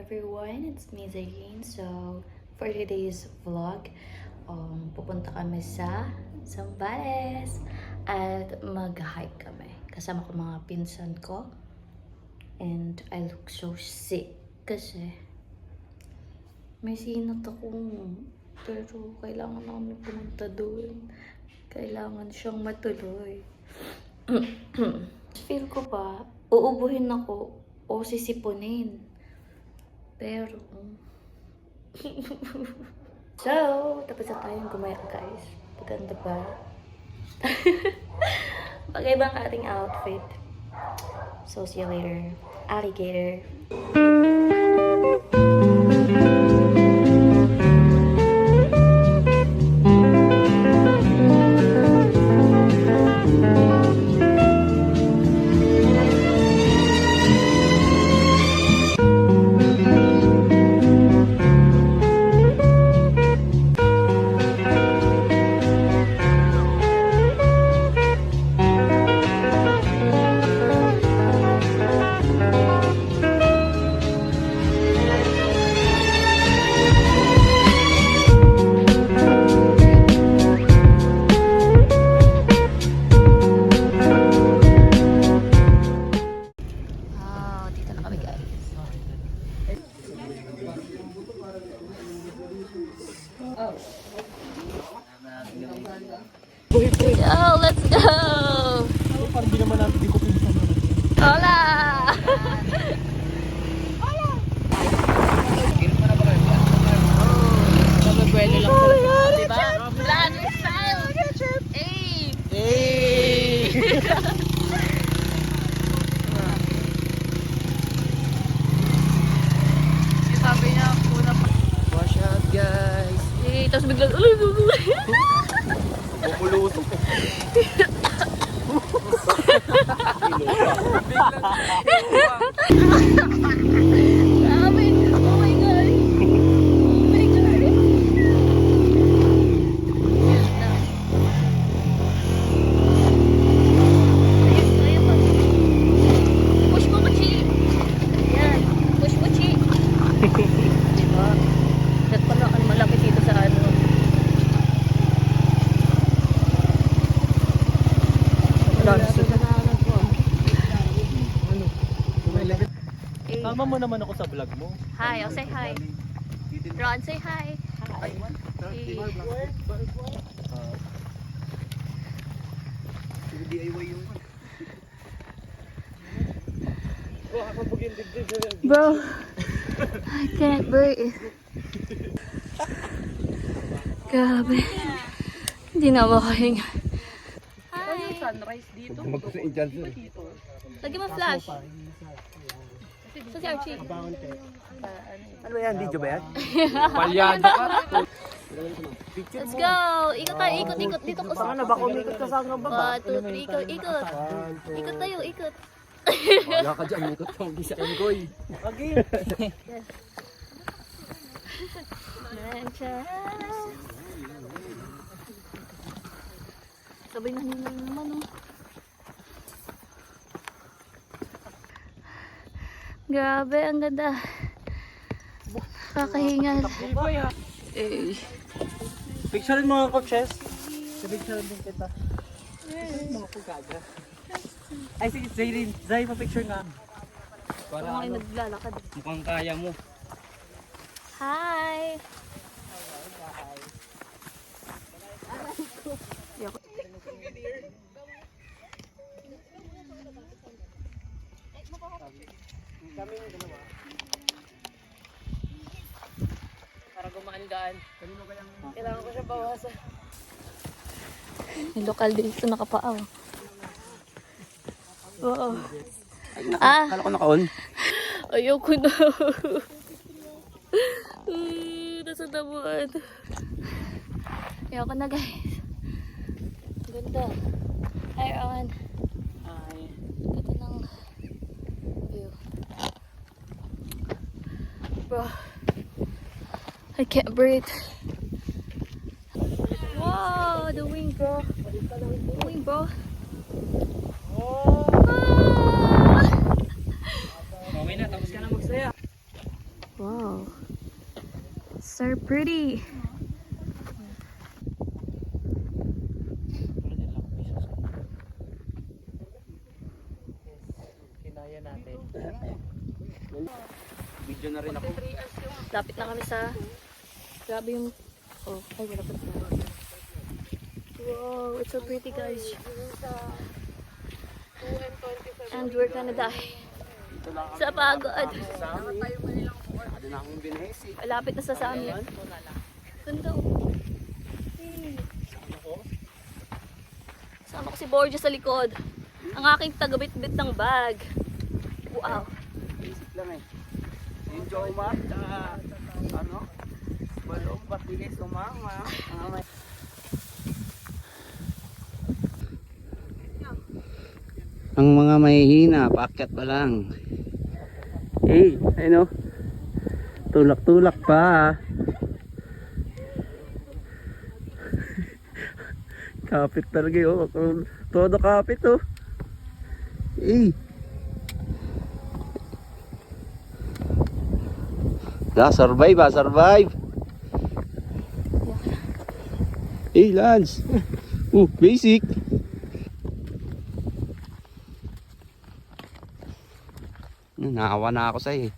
everyone, it's me Zayn. So, for today's vlog, pupunta kami sa Zambales at mag-hike kami. Kasama ko mga pinsan ko. And I look so sick kasi may sinat akong, pero kailangan namin pumunta doon. Kailangan siyang matuloy. Feel ko pa, uubuhin ako o sisipunin. Pero, so, tapos na tayong gumaya, guys. Maganda ba? Pag-ibang ating outfit. So, see you later. Alligator. Yo, let's go! Parang di naman natin, di ko pinsan naman. Hola! Nagbuelo lang po. Diba? Vlogger style! Hey! Hey! Sabi niya, una pa. Wash out, guys. Hey, tapos biglang, Bumuluto. Grabe! Oh my God! Oh my God! Push mo, Chi! Yan! Push mo, Chi! Diba? That pala ang malaki dito sa ano. Tama mo naman ako sa vlog mo. Hi, I'll say hi. Ron, say hi. Hi. DIY yung Bro, I can't breathe. Grabe. Hindi na makahinga. Hi. sunrise dito. Lagi mo flash. So si Archie. Ano ba yan? Video ba yan? Palyado ka. Let's go! Ikot tayo, ikot dito ko sa... Sana ba kumikot ka sa hanggang baba? 1, 2, 3, ikot. Ikot tayo, ikot. Wala ka dyan, ikot ka. Hindi sa Engoy. Okay. Sabay na nila naman, oh. Grabe, ang ganda. Kakahingal. Eh. Picture mo ako, Chess. Picture din kita. Mga pugaga. Ay, sige, Zayn. Zay, pa-picture nga. Para ano, naglalakad. Mukhang kaya mo. Hi! Para gumaan-gaan. Kailangan ko siya bawasan. May lokal dito nakapaaw. Oo. Kala ko naka-on. Ayoko na. Nasa damuan. Ayoko na, guys. Ganda. Hi, Ron. Ay. Ganda ng view. Bro. I can't breathe. Wow, the wing, bro. The wing, bro. Ah! Okay na, tapos ka na magsaya. are pretty. Kinaya natin. Video na rin ako. Lapit na kami sa... Grabe yung... Oh, ay wala pa tayo. Wow, it's so pretty guys. And we're gonna die. Sa pagod. Malapit na sa amin. Ganda oh. Sama ko si Borgia sa likod. Ang aking tagabit-bit ng bag. Wow. Basic lang eh. Yung Joma, tsaka ano? Balong patigay sumama. Ang mga mahihina, paakyat pa lang. Eh, ayun o. Tulak-tulak pa. Kapit talaga yun. Todo kapit oh. Eh. Survive ah, survive. Eh, Lance. Basic. Naawa na ako sa'yo eh.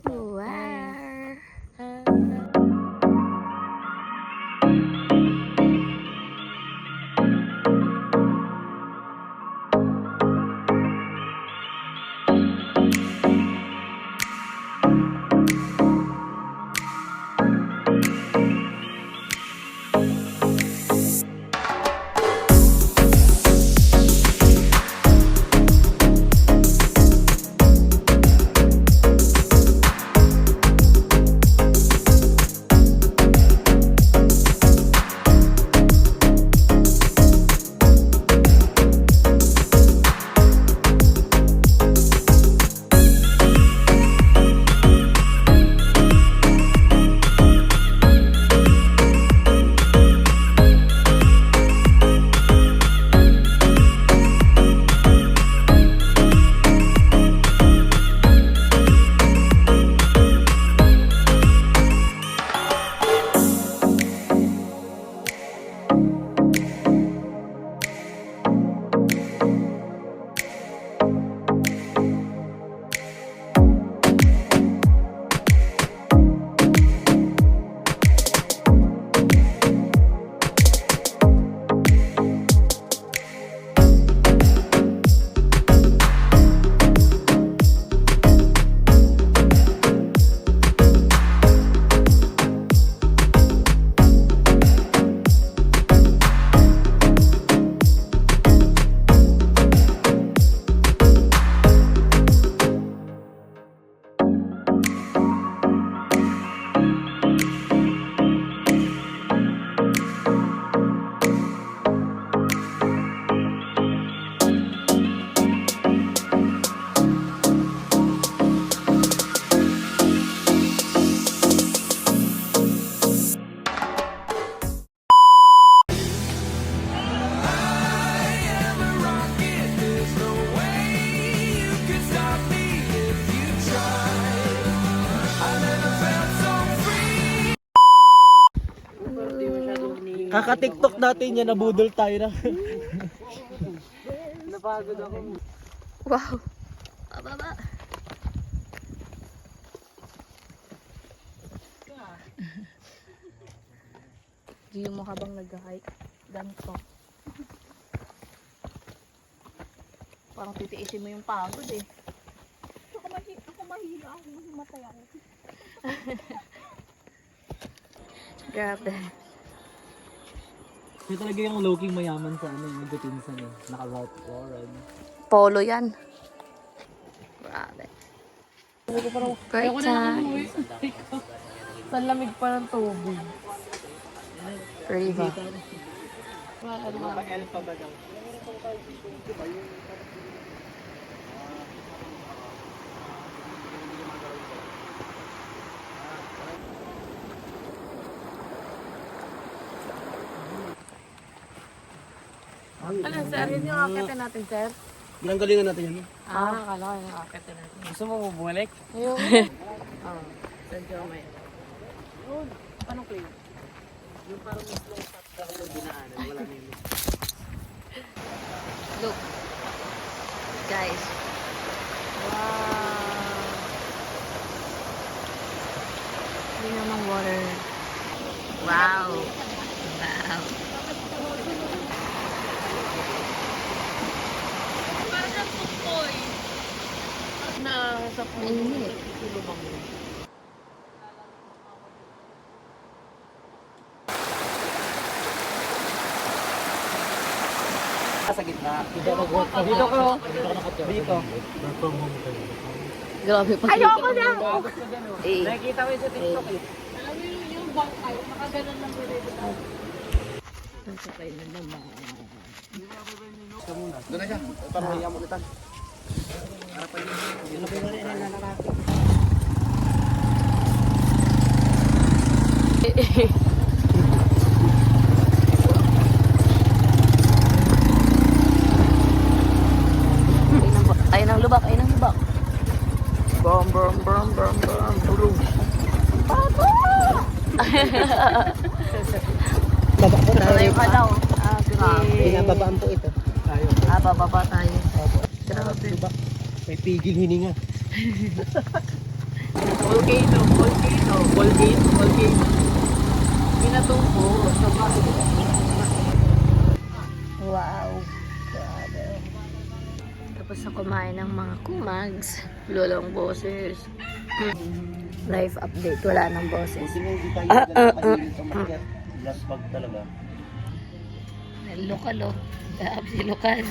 Wow. Kaka-TikTok natin yan, nabudol tayo na. Napagod ako. Wow. Baba. View mo habang nag-hike. Ganito. Parang titiisin mo yung pagod eh. Ako mahila ako, mahimatay ako. Grabe. Ito talaga yung low-king mayaman sa ano, yung magpipinsan eh. Naka-Ralph Lauren. Polo yan. Grabe. Great time. Sa lamig pa ng tubig. Riva. Naka-L pa ba daw? Ano, sir? Yun yung akitin natin, sir? Ginanggalingan natin yan. Akala ko yung akitin natin. Gusto mo bumalik? Ayun. Sir Jomay. Paano kayo? Yung parang mas long shot ka kung dinaanan. Wala na yun. Look. Guys. Wow. Hindi naman water. Wow. Wow. Na sa Mainit. lubang mo. Sa gitna. Dito ka. Dito. Grabe pa. Ayoko na! Eh. Nakikita ko yun sa TikTok eh. Alam mo yung bangkay, nakaganon lang rin. Nasakay na naman. Doon na siya. Parang hiya mo ulitan. Harapan niyo. Ano ba yung nalalaki? Ay nang lubak, ay nang lubak. Brum brum brum brum brum brum. Baba po Ito na yung kalaw. Ah, grabe. Binababaan po ito. Tayo. Ah, bababa tayo. Grabe. Diba? May pigil hininga. Volcano. Pinatumpo sa bahay. Wow. Grabe. Tapos na kumain ng mga kumags. Lulong boses. Life update. Wala nang boses. Hindi mo hindi tayo naglalakad dito makikat. Last bag talaga. Lokal oh. Gaab si lokal.